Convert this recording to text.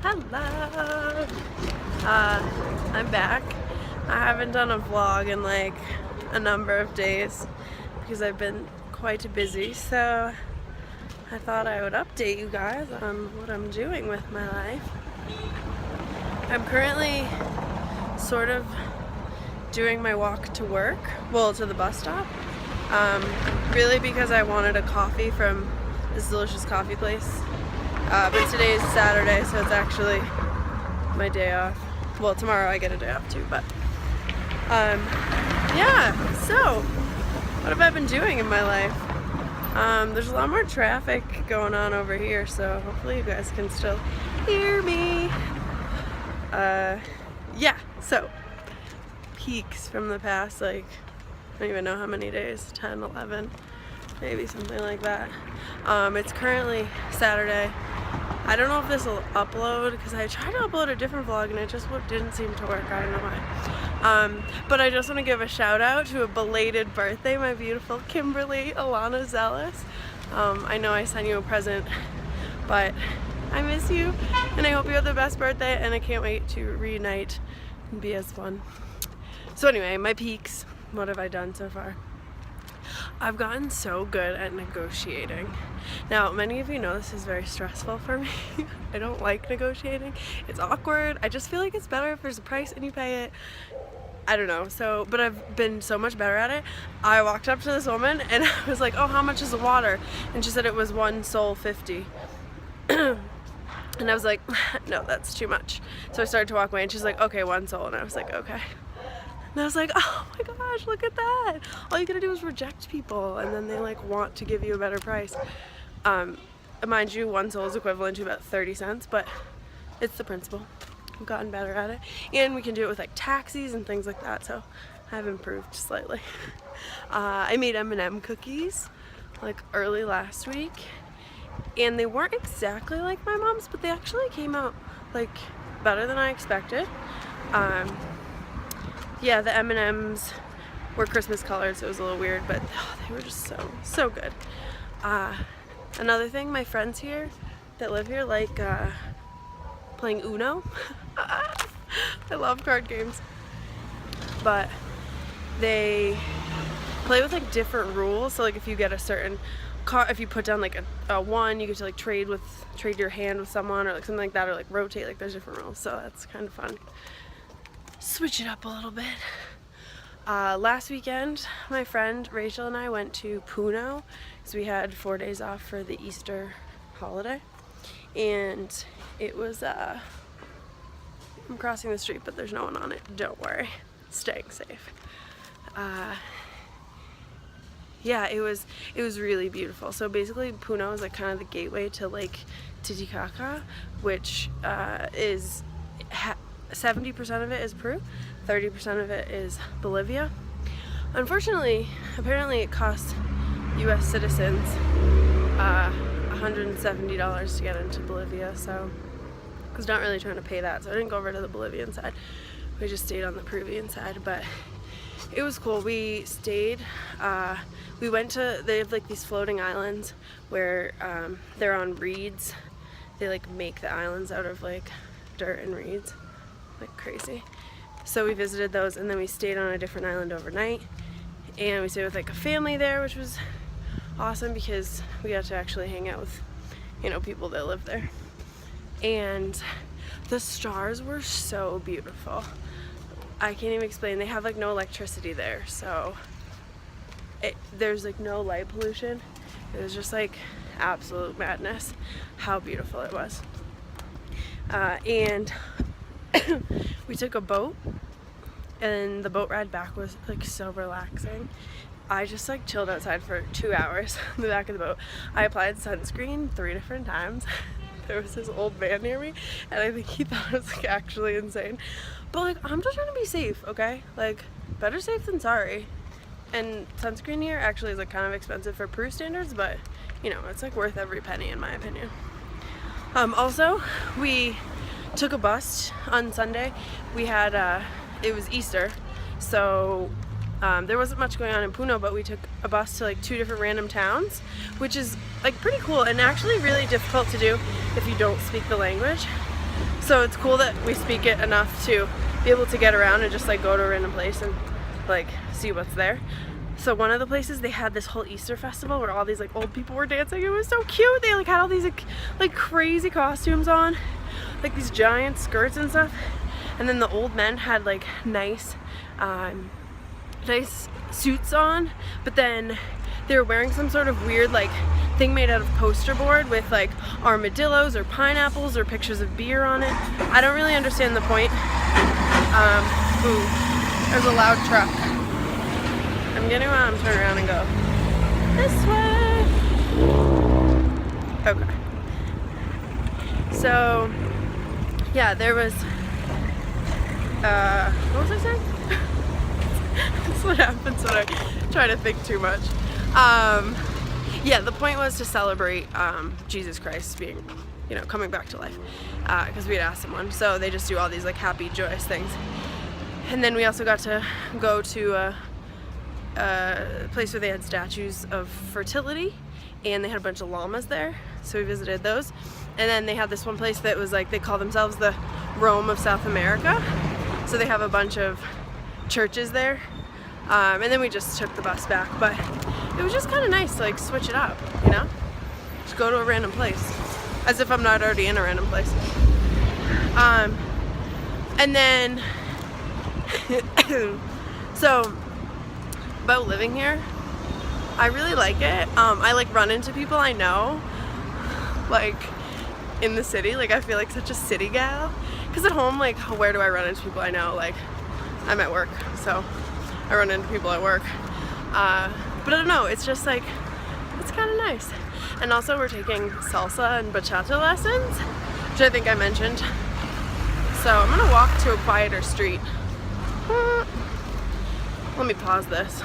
Hello! I'm back. I haven't done a vlog in like a number of days because I've been quite busy, so I thought I would update you guys on what I'm doing with my life. I'm currently sort of doing my walk to work, well, to the bus stop, really because I wanted a coffee from this delicious coffee place. But today's Saturday, so it's actually my day off. Well, tomorrow I get a day off too, but yeah, so what have I been doing in my life? There's a lot more traffic going on over here, so hopefully you guys can still hear me. Yeah, so peaks from the past, like, I don't even know how many days, 10, 11, maybe something like that. It's currently Saturday. I don't know if this will upload because I tried to upload a different vlog and it just didn't seem to work. I don't know why. But I just want to give a shout out to a belated birthday, my beautiful Kimberly Alana Zealous. I know I sent you a present, but I miss you and I hope you have the best birthday, and I can't wait to reunite and be as fun. So anyway, my peaks. What have I done so far? I've gotten so good at negotiating. Now, many of you know this is very stressful for me. I don't like negotiating. It's awkward. I just feel like it's better if there's a price and you pay it. I don't know. So, but I've been so much better at it. I walked up to this woman and I was like, "Oh, how much is the water?" And she said it was $1.50. And I was like, "No, that's too much." So I started to walk away and she's like, "Okay, $1 and I was like, "Okay." And I was like, oh my gosh, look at that. All you gotta do is reject people and then they like want to give you a better price. Mind you, $1 is equivalent to about 30 cents, but it's the principle. I've gotten better at it. And we can do it with like taxis and things like that, so I've improved slightly. I made M&M cookies like early last week, and they weren't exactly like my mom's, but they actually came out like better than I expected. Yeah, the M&Ms were Christmas colored, so it was a little weird, but they were just so good. Another thing, my friends here that live here like playing Uno. I love card games, but they play with like different rules. So like if you get a certain card, if you put down like a 1, you get to like trade your hand with someone or like something like that, or like rotate. Like there's different rules, so that's kind of fun. Switch it up a little bit. Last weekend, my friend Rachel and I went to Puno because we had 4 days off for the Easter holiday, and it was I'm crossing the street, but there's no one on it. Don't worry, staying safe. Yeah, it was really beautiful. So basically, Puno is like kind of the gateway to Lake Titicaca, which is 70% of it is Peru, 30% of it is Bolivia. Unfortunately, apparently it costs US citizens $170 to get into Bolivia, so I was not really trying to pay that, so I didn't go over to the Bolivian side. We just stayed on the Peruvian side, but it was cool. We stayed, we went to, they have like these floating islands where they're on reeds. They like make the islands out of like dirt and reeds. Like crazy. So we visited those, and then we stayed on a different island overnight, and we stayed with like a family there, which was awesome because we got to actually hang out with, you know, people that live there. And the stars were so beautiful. I can't even explain. They have like no electricity there, so there's like no light pollution. It was just like absolute madness how beautiful it was. And we took a boat, and the boat ride back was like so relaxing. I just like chilled outside for 2 hours in the back of the boat. I applied sunscreen 3 different times. There was this old man near me, and I think he thought it was like actually insane. But like, I'm just trying to be safe, okay? Like, better safe than sorry. And sunscreen here actually is like kind of expensive for Peru standards, but you know, it's like worth every penny in my opinion. Also, we took a bus on Sunday. We had it was Easter, so there wasn't much going on in Puno, but we took a bus to like 2 different random towns, which is like pretty cool and actually really difficult to do if you don't speak the language. So it's cool that we speak it enough to be able to get around and just like go to a random place and like see what's there. So one of the places, they had this whole Easter festival where all these like old people were dancing. It was so cute. They like had all these like crazy costumes on, like these giant skirts and stuff. And then the old men had like nice suits on, but then they were wearing some sort of weird like thing made out of poster board with like armadillos or pineapples or pictures of beer on it. I don't really understand the point. Ooh, there's a loud truck. I'm getting around, turn around and go this way. Okay. So yeah, there was what was I saying? That's what happens when I try to think too much. Yeah, the point was to celebrate Jesus Christ being, you know, coming back to life, because we had asked someone. So they just do all these like happy, joyous things. And then we also got to go to a place where they had statues of fertility, and they had a bunch of llamas there. So we visited those. And then they had this one place that was like, they call themselves the Rome of South America. So they have a bunch of churches there. And then we just took the bus back, but it was just kind of nice to like switch it up, you know? Just go to a random place, as if I'm not already in a random place. And then, so about living here, I really like it. I like run into people I know, like in the city. Like I feel like such a city gal, because at home, like where do I run into people I know? Like I'm at work, so I run into people at work. But I don't know, it's just like, it's kind of nice. And also we're taking salsa and bachata lessons, which I think I mentioned. So I'm gonna walk to a quieter street. Let me pause this.